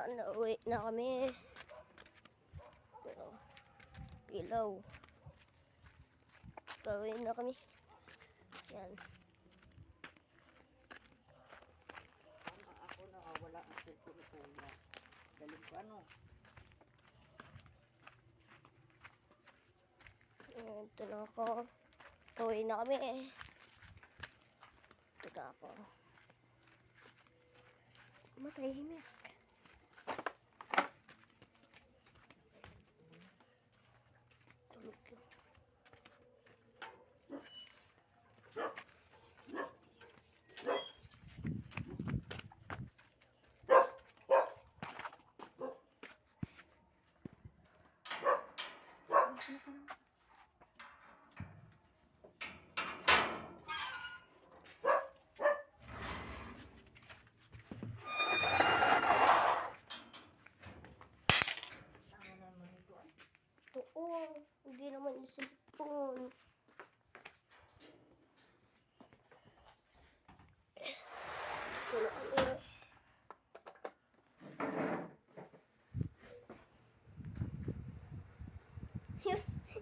Nauwi na kami. Ilaw. Pauwi na kami. Yan. Ako nakawala ang cellphone ko na. Galing ko ano. Ito na ako. Pauwi na kami. Ito na ako. Matahimik. Tulog yun. Hindi naman yung cellphone.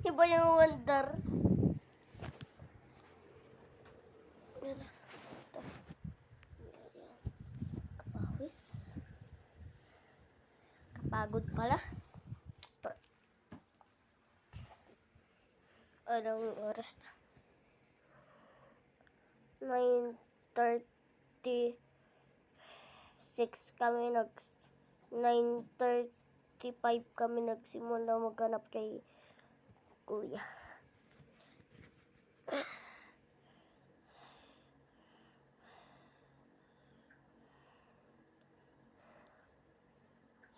Iba yung wonder. Kapawis. Kapagod pala. Anong oras na? 9:36 kami 9:35 kami nagsimula maghanap kay Kuya.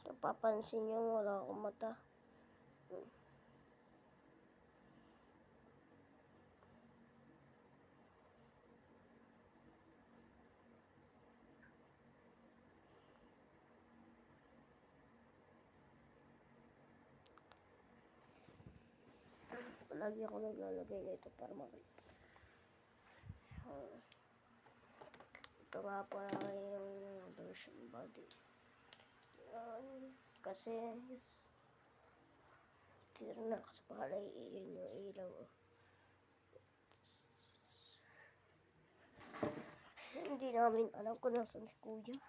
Napapansin niyo wala akong mata. Palagi ako naglalagay nito para makita. Ito nga pala yung lotion body. Yan. Kasi tira na kasi pala yun yung ilaw. Hindi namin alam kung nasan si Kuya.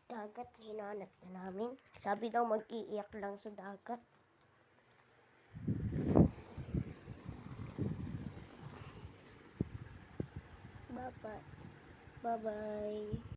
Dagat, hinanap na namin. Sabi daw mag-iiyak lang sa dagat. Bye-bye. Bye-bye.